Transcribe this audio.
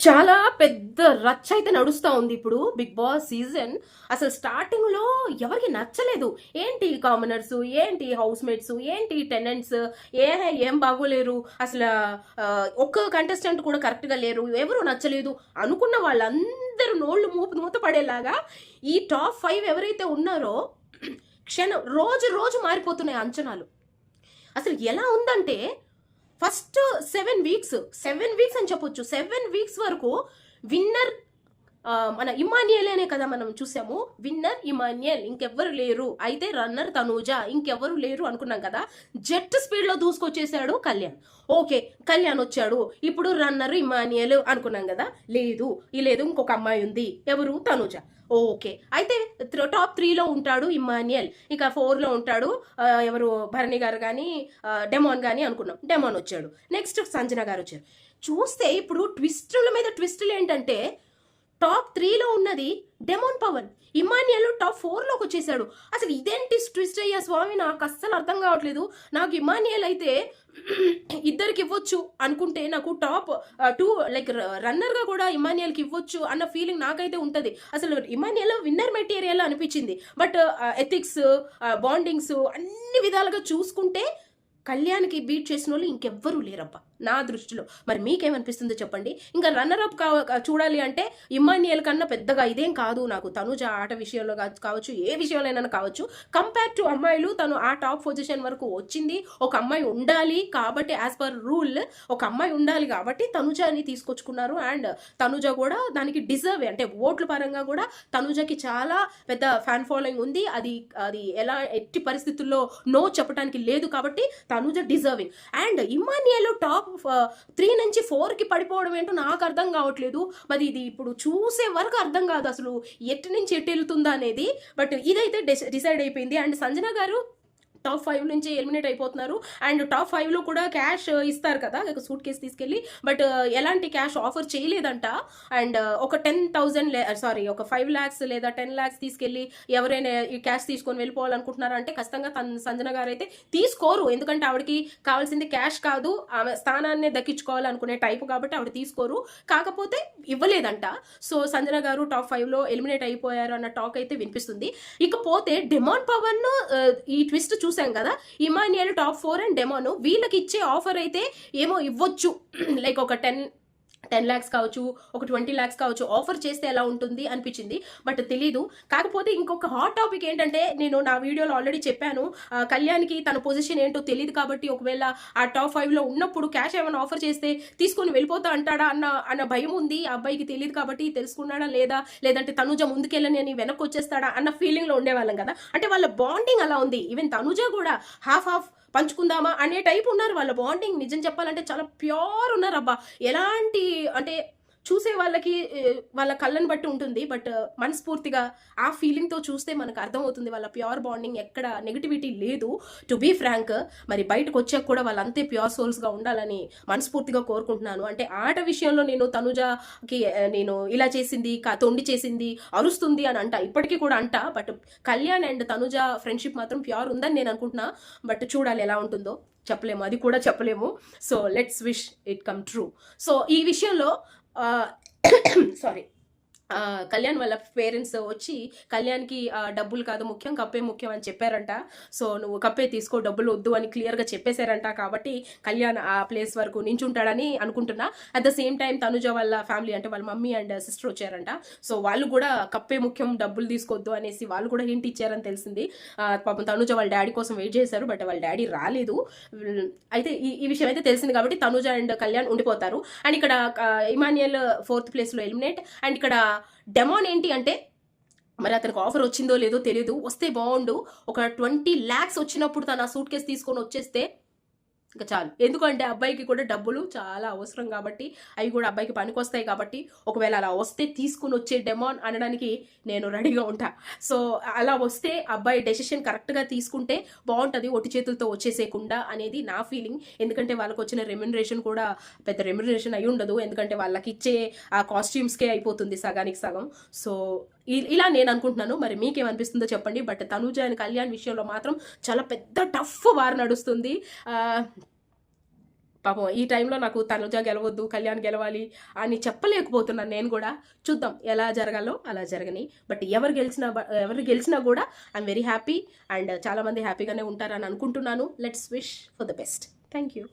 చాలా పెద్ద రచ్చ అయితే నడుస్తా ఉంది ఇప్పుడు బిగ్ బాస్ సీజన్. అసలు స్టార్టింగ్ లో ఎవరికి నచ్చలేదు. ఏంటి కామనర్స్, ఏంటి హౌస్ మేట్స్, ఏంటి టెనెంట్స్, ఏం బాగోలేరు అసలు. ఒక్క కంటెస్టెంట్ కూడా కరెక్ట్ గా లేరు, ఎవరు నచ్చలేదు అనుకున్న వాళ్ళందరూ నోళ్ళు మూత పడేలాగా ఈ టాప్ 5 ఎవరైతే ఉన్నారో రోజు రోజు మారిపోతున్నాయి అంచనాలు. అసలు ఎలా ఉందంటే ఫస్ట్ 7 వీక్స్ అని చెప్పొచ్చు. 7 వీక్స్ వరకు విన్నర్ మన ఇమాన్యుయల్ అనే కదా మనం చూసాము. విన్నర్ ఇమాన్యుయల్, ఇంకెవ్వరు లేరు. అయితే రన్నర్ తనూజ, ఇంకెవ్వరు లేరు అనుకున్నాం కదా. జెట్ స్పీడ్ లో దూసుకొచ్చేసాడు కళ్యాణ్. ఓకే, కళ్యాణ్ వచ్చాడు, ఇప్పుడు రన్నర్ ఇమాన్యుయల్ అనుకున్నాం కదా. లేదు ఇంకొక అమ్మాయి ఉంది, ఎవరు? తనూజ. ఓకే, అయితే టాప్ 3లో ఉంటాడు ఇమాన్యుయల్, ఇక 4లో ఉంటాడు ఎవరు? భరణి గారు కానీ డెమాన్ కానీ అనుకున్నాం. డెమాన్ వచ్చాడు. నెక్స్ట్ సంజన గారు వచ్చారు. చూస్తే ఇప్పుడు ట్విస్టుల మీద ట్విస్టులు ఏంటంటే టాప్ 3లో ఉన్నది డెమోన్ పవన్, ఇమాన్యుయల్ టాప్ 4లోకి వచ్చేసాడు. అసలు ఇదేంటి ట్విస్ట్ అయ్యా స్వామి, నాకు అస్సలు అర్థం కావట్లేదు. నాకు ఇమాన్యుయల్ అయితే ఇద్దరికి ఇవ్వచ్చు అనుకుంటే, నాకు టాప్ 2 లైక్ రన్నర్ గా కూడా ఇమాన్యుయల్కి ఇవ్వచ్చు అన్న ఫీలింగ్ నాకైతే ఉంటది. అసలు ఇమాన్యుయల్ విన్నర్ మెటీరియల్ అనిపించింది. బట్ ఎథిక్స్, బాండింగ్స్ అన్ని విధాలుగా చూసుకుంటే కళ్యాణ్కి బీట్ చేసిన వాళ్ళు ఇంకెవ్వరూ లేరబ్బా నా దృష్టిలో. మరి మీకేమనిపిస్తుందో చెప్పండి. ఇంకా రన్నర్ అప్ చూడాలి అంటే ఇమాన్యుయల్ కన్నా పెద్దగా ఇదేం కాదు నాకు. తనుజ ఆట విషయంలో కావచ్చు, ఏ విషయంలో కావచ్చు, కంపేర్ టు అమ్మాయిలు తను ఆ టాప్ పొజిషన్ వరకు వచ్చింది. ఒక అమ్మాయి ఉండాలి కాబట్టి, యాజ్ పర్ రూల్ ఒక అమ్మాయి ఉండాలి కాబట్టి తనుజని తీసుకొచ్చుకున్నారు. అండ్ తనుజ కూడా దానికి డిజర్వ్, అంటే ఓట్ల పరంగా కూడా తనుజకి చాలా పెద్ద ఫ్యాన్ ఫాలోయింగ్ ఉంది. అది అది ఎలా ఎట్టి పరిస్థితుల్లో నో చెప్పడానికి లేదు కాబట్టి Tanuja deserving. And Emmanuel top 3 నుంచి 4కి పడిపోవడం ఏంటో నాకు అర్థం కావట్లేదు. మరి ఇది ఇప్పుడు చూసే వరకు అర్థం కాదు అసలు ఎటు నుంచి ఎటు వెళ్తుందా అనేది. బట్ ఇదైతే డిసైడ్ అయిపోయింది. అండ్ సంజన గారు టాప్ 5 నుంచి ఎలిమినేట్ అయిపోతున్నారు. అండ్ టాప్ 5లో కూడా క్యాష్ ఇస్తారు కదా, సూట్ కేసు తీసుకెళ్ళి. బట్ ఎలాంటి క్యాష్ ఆఫర్ చేయలేదంట. అండ్ ఒక 10,000 ఒక 5 lakhs లేదా 10 lakhs తీసుకెళ్ళి ఎవరైనా ఈ క్యాష్ తీసుకొని వెళ్ళిపోవాలనుకుంటున్నారంటే ఖచ్చితంగా సంజన గారు అయితే తీసుకోరు. ఎందుకంటే ఆవిడకి కావాల్సింది క్యాష్ కాదు, ఆమె స్థానాన్ని దక్కించుకోవాలనుకునే టైపు కాబట్టి ఆవిడ తీసుకోరు. కాకపోతే ఇవ్వలేదంట. సో సంజన గారు టాప్ 5లో ఎలిమినేట్ అయిపోయారు అన్న టాక్ అయితే వినిపిస్తుంది. ఇకపోతే డెమాన్ పవన్ ఈ ట్విస్ట్ చూసాం కదా. ఇమాన్యుయల్ టాప్ 4 అండ్ డెమోను వీళ్ళకి ఇచ్చే ఆఫర్ అయితే ఏమో ఇవ్వచ్చు. లైక్ ఒక 10 lakhs కావచ్చు, ఒక 20 lakhs కావచ్చు, ఆఫర్ చేస్తే ఎలా ఉంటుంది అనిపించింది. బట్ తెలీదు. కాకపోతే ఇంకొక హాట్ టాపిక్ ఏంటంటే, నేను నా వీడియోలో ఆల్రెడీ చెప్పాను, కళ్యాణ్కి తన పొజిషన్ ఏంటో తెలియదు కాబట్టి ఒకవేళ ఆ టాప్ 5లో ఉన్నప్పుడు క్యాష్ ఏమైనా ఆఫర్ చేస్తే తీసుకొని వెళ్ళిపోతా అంటాడా అన్న భయం ఉంది. ఆ అబ్బాయికి తెలియదు కాబట్టి తెలుసుకున్నాడా లేదంటే తనుజ ముందుకెళ్ళని అని వెనక్కి వచ్చేస్తాడా అన్న ఫీలింగ్లో ఉండేవాళ్ళం కదా. అంటే వాళ్ళ బాండింగ్ అలా ఉంది. ఈవెన్ తనుజ కూడా హాఫ్ పంచుకుందామా అనే టైప్ ఉన్నారు. వాళ్ళ బాండింగ్ నిజం చెప్పాలంటే చాలా ప్యూర్ ఉన్నారు అబ్బా. ఎలాంటి అంటే చూసే వాళ్ళకి వాళ్ళ కళ్ళని బట్టి ఉంటుంది. బట్ మనస్ఫూర్తిగా ఆ ఫీలింగ్తో చూస్తే మనకు అర్థమవుతుంది వాళ్ళ ప్యూర్ బాండింగ్, ఎక్కడ నెగిటివిటీ లేదు. టు బీ ఫ్రాంక్, మరి బయటకు వచ్చాక కూడా వాళ్ళంతే ప్యూర్ సోల్స్గా ఉండాలని మనస్ఫూర్తిగా కోరుకుంటున్నాను. అంటే ఆట విషయంలో నేను తనుజకి నేను ఇలా చేసింది, తొండి చేసింది, అరుస్తుంది అని ఇప్పటికీ కూడా but Kalyan and Tanuja friendship మాత్రం ప్యూర్ ఉందని నేను అనుకుంటున్నా. బట్ చూడాలి ఎలా ఉంటుందో, చెప్పలేము, అది కూడా చెప్పలేము. So let's wish it come true. So ఈ విషయంలో సారీ, కళ్యాణ్ వాళ్ళ పేరెంట్స్ వచ్చి కళ్యాణ్కి డబ్బులు కాదు ముఖ్యం, కప్పే ముఖ్యం అని చెప్పారంట. సో నువ్వు కప్పే తీసుకో, డబ్బులు వద్దు అని క్లియర్గా చెప్పేశారంట. కాబట్టి కళ్యాణ్ ఆ ప్లేస్ వరకు నించుంటాడని అనుకుంటున్నా. At the same time Tanuja వాళ్ళ ఫ్యామిలీ, అంటే వాళ్ళ మమ్మీ అండ్ సిస్టర్ వచ్చారంట. సో వాళ్ళు కూడా కప్పే ముఖ్యం, డబ్బులు తీసుకోవద్దు అనేసి వాళ్ళు కూడా హింట్ ఇచ్చారని తెలిసింది. పాపం తనుజ వాళ్ళ డాడీ కోసం వెయిట్ చేశారు, బట్ వాళ్ళ డాడీ రాలేదు. అయితే ఈ విషయం అయితే తెలిసింది కాబట్టి తనుజ అండ్ కళ్యాణ్ ఉండిపోతారు. అండ్ ఇక్కడ ఇమాన్యుయల్ 4th ప్లేస్లో ఎలిమినేట్. అండ్ ఇక్కడ డెమాన్ ఏంటి అంటే, మరి అతనికి ఆఫర్ వచ్చిందో లేదో తెలియదు, వస్తే బాగుండు. ఒక 20 lakhs వచ్చినప్పుడు తన సూట్ కేసు తీసుకొని వచ్చేస్తే ఇంకా చాలు. ఎందుకంటే అబ్బాయికి కూడా డబ్బులు చాలా అవసరం కాబట్టి, అవి కూడా అబ్బాయికి పనికొస్తాయి కాబట్టి ఒకవేళ అలా వస్తే తీసుకుని వచ్చే డెమాన్ అనడానికి నేను రెడీగా ఉంటా. సో అలా వస్తే అబ్బాయి డెసిషన్ కరెక్ట్గా తీసుకుంటే బాగుంటుంది, ఒట్టి చేతులతో వచ్చేసేయకుండా అనేది నా ఫీలింగ్. ఎందుకంటే వాళ్ళకి వచ్చిన రెమ్యునరేషన్ కూడా పెద్ద రెమ్యునరేషన్ అయి ఉండదు, ఎందుకంటే వాళ్ళకి ఇచ్చే ఆ కాస్ట్యూమ్స్కే అయిపోతుంది సగానికి సగం. సో ఇలా నేను అనుకుంటున్నాను. మరి మీకేమనిపిస్తుందో చెప్పండి. బట్ తనుజ అండ్ కళ్యాణ్ విషయంలో మాత్రం చాలా పెద్ద టఫ్ వార్ నడుస్తుంది. పాపం ఈ టైంలో నాకు తనుజ గెలవద్దు, కళ్యాణ్ గెలవాలి అని చెప్పలేకపోతున్నాను నేను కూడా. చూద్దాం ఎలా జరగాలో అలా జరగని. బట్ ఎవరు గెలిచినా కూడా ఐఎమ్ వెరీ హ్యాపీ అండ్ చాలామంది హ్యాపీగానే ఉంటారని అనుకుంటున్నాను. Let's wish for the best. Thank you.